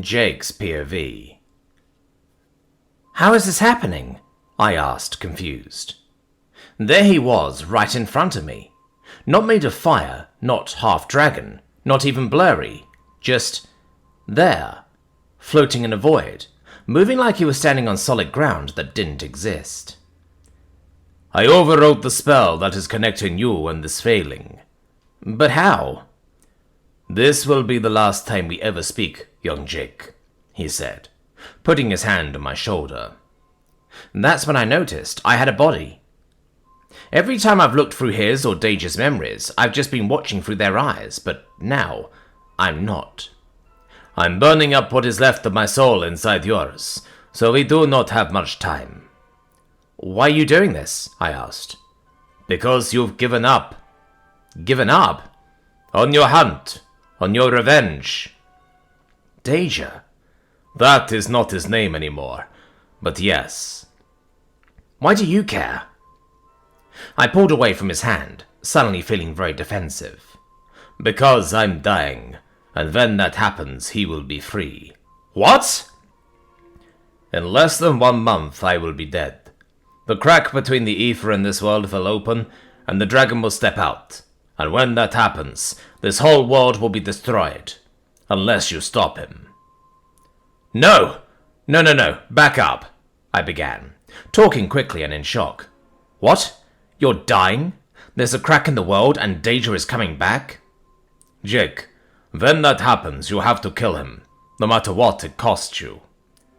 Jake's POV. How is this happening? I asked, confused. There he was, right in front of me. Not made of fire, not half-dragon, not even blurry. Just there, floating in a void, moving like he was standing on solid ground that didn't exist. I overwrote the spell that is connecting you and this failing. But how? This will be the last time we ever speak, young Jake, he said, putting his hand on my shoulder. That's when I noticed I had a body. Every time I've looked through his or Dage's memories, I've just been watching through their eyes, but now I'm not. I'm burning up what is left of my soul inside yours, so we do not have much time. Why are you doing this? I asked. Because you've given up. Given up? On your hunt. On your revenge. Deja. That is not his name anymore, but yes. Why do you care? I pulled away from his hand, suddenly feeling very defensive. Because I'm dying, and when that happens, he will be free. What? In less than 1 month, I will be dead. The crack between the ether and this world will open, and the dragon will step out. And when that happens, this whole world will be destroyed. Unless you stop him. No! No, back up, I began, talking quickly and in shock. What? You're dying? There's a crack in the world and Deja is coming back? Jake, when that happens, you have to kill him, no matter what it costs you.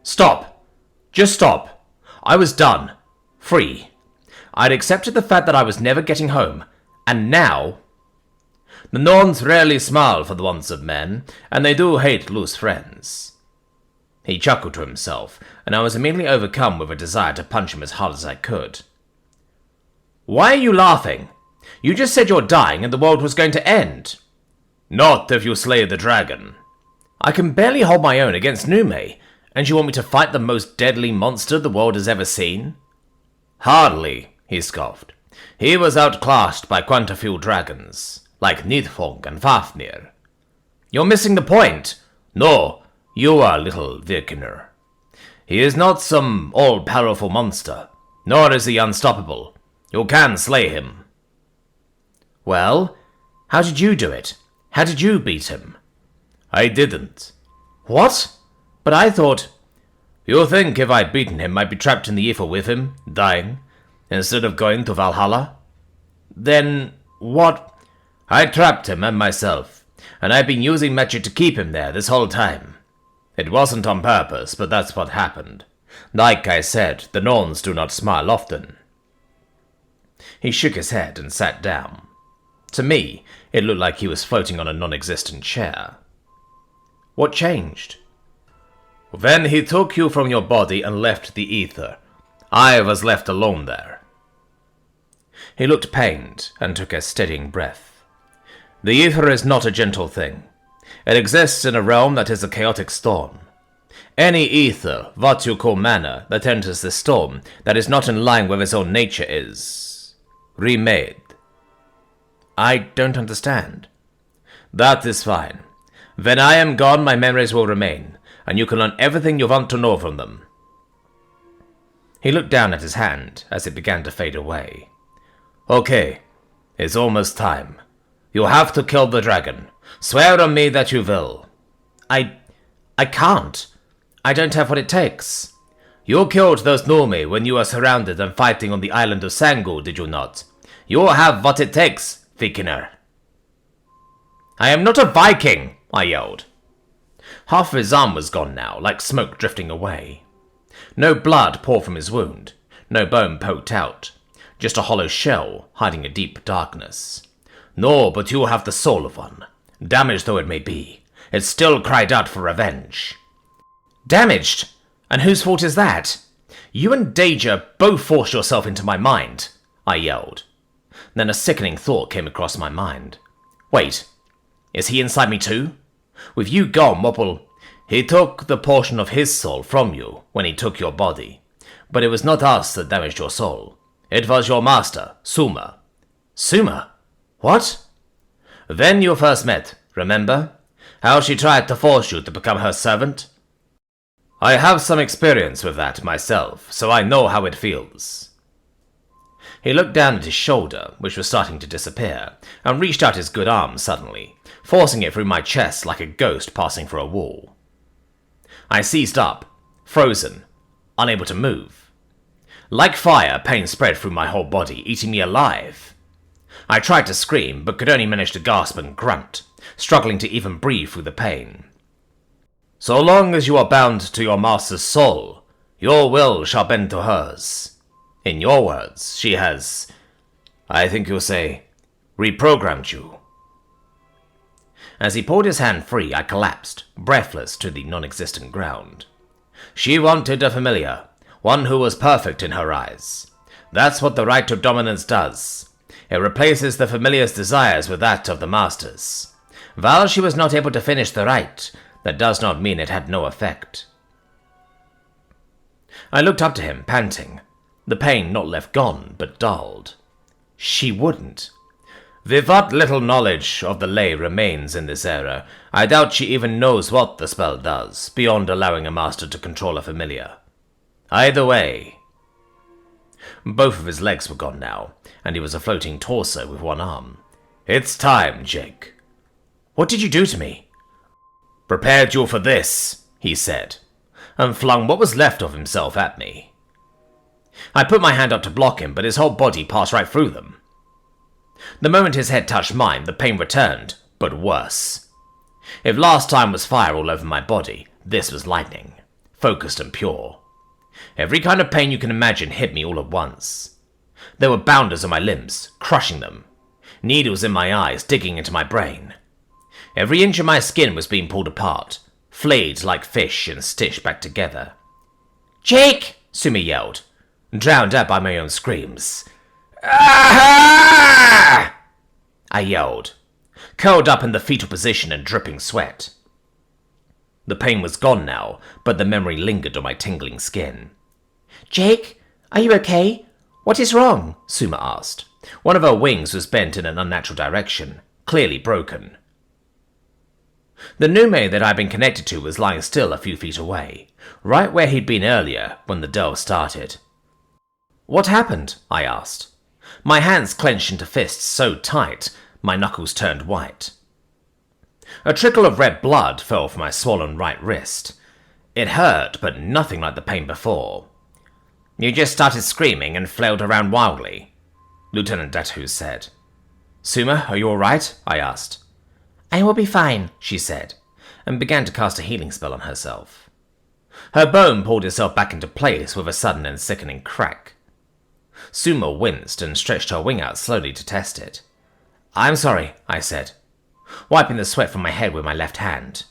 Stop! Just stop! I was done. Free. I'd accepted the fact that I was never getting home, and now... The Norns rarely smile for the wants of men, and they do hate loose friends. He chuckled to himself, and I was immediately overcome with a desire to punch him as hard as I could. Why are you laughing? You just said you're dying and the world was going to end. Not if you slay the dragon. I can barely hold my own against Nume, and you want me to fight the most deadly monster the world has ever seen? Hardly, he scoffed. He was outclassed by quite a few dragons, like Nidhogg and Fafnir. You're missing the point. No, you are little Virkner. He is not some all-powerful monster, nor is he unstoppable. You can slay him. Well, how did you do it? How did you beat him? I didn't. What? But I thought... You think if I'd beaten him, I'd be trapped in the ether with him, dying, instead of going to Valhalla? Then, what? I trapped him and myself, and I've been using magic to keep him there this whole time. It wasn't on purpose, but that's what happened. Like I said, the Norns do not smile often. He shook his head and sat down. To me, it looked like he was floating on a non-existent chair. What changed? When he took you from your body and left the ether, I was left alone there. He looked pained and took a steadying breath. The ether is not a gentle thing. It exists in a realm that is a chaotic storm. Any ether, what you call matter, that enters the storm, that is not in line with its own nature is... remade. I don't understand. That is fine. When I am gone, my memories will remain, and you can learn everything you want to know from them. He looked down at his hand as it began to fade away. Okay, it's almost time. You have to kill the dragon. Swear on me that you will. I can't. I don't have what it takes. You killed those Numi when you were surrounded and fighting on the island of Sangu, did you not? You have what it takes, Vikiner. I am not a Viking, I yelled. Half of his arm was gone now, like smoke drifting away. No blood poured from his wound, no bone poked out, just a hollow shell hiding a deep darkness. No, but you have the soul of one. Damaged though it may be, it still cried out for revenge. Damaged? And whose fault is that? You and Deja both forced yourself into my mind, I yelled. Then a sickening thought came across my mind. Wait, is he inside me too? With you gone, what will... He took the portion of his soul from you when he took your body. But it was not us that damaged your soul. It was your master, Suma. Suma? What? When you first met, remember? How she tried to force you to become her servant? I have some experience with that myself, so I know how it feels. He looked down at his shoulder, which was starting to disappear, and reached out his good arm suddenly, forcing it through my chest like a ghost passing through a wall. I seized up, frozen, unable to move. Like fire, pain spread through my whole body, eating me alive. I tried to scream, but could only manage to gasp and grunt, struggling to even breathe through the pain. So long as you are bound to your master's soul, your will shall bend to hers. In your words, she has, I think you'll say, reprogrammed you. As he pulled his hand free, I collapsed, breathless, to the non-existent ground. She wanted a familiar, one who was perfect in her eyes. That's what the rite of dominance does. It replaces the familiar's desires with that of the master's. While she was not able to finish the rite, that does not mean it had no effect. I looked up to him, panting, the pain not left gone, but dulled. She wouldn't. With what little knowledge of the lay remains in this era, I doubt she even knows what the spell does, beyond allowing a master to control a familiar. Either way. Both of his legs were gone now, and he was a floating torso with one arm. It's time, Jake. What did you do to me? Prepared you for this, he said, and flung what was left of himself at me. I put my hand up to block him, but his whole body passed right through them. The moment his head touched mine, the pain returned, but worse. If last time was fire all over my body, this was lightning, focused and pure. Every kind of pain you can imagine hit me all at once. There were bounders on my limbs, crushing them. Needles in my eyes, digging into my brain. Every inch of my skin was being pulled apart, flayed like fish and stitched back together. "Jake!" Sumi yelled, drowned out by my own screams. "Ah!" I yelled, curled up in the fetal position and dripping sweat. The pain was gone now, but the memory lingered on my tingling skin. "Jake, are you okay? What is wrong?" Suma asked. One of her wings was bent in an unnatural direction, clearly broken. The Nume that I'd been connected to was lying still a few feet away, right where he'd been earlier when the delve started. "What happened?" I asked. My hands clenched into fists so tight, my knuckles turned white. A trickle of red blood fell from my swollen right wrist. It hurt, but nothing like the pain before. "You just started screaming and flailed around wildly," Lieutenant Datu said. "Suma, are you all right?" I asked. "I will be fine," she said, and began to cast a healing spell on herself. Her bone pulled itself back into place with a sudden and sickening crack. Suma winced and stretched her wing out slowly to test it. "I'm sorry," I said, wiping the sweat from my head with my left hand.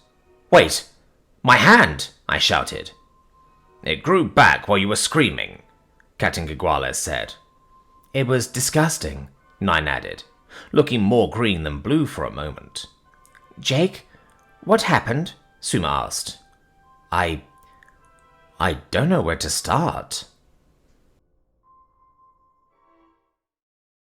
"Wait! My hand!" I shouted. "It grew back while you were screaming," Captain Giguales said. "It was disgusting," Nine added, looking more green than blue for a moment. "Jake, what happened?" Suma asked. I don't know where to start."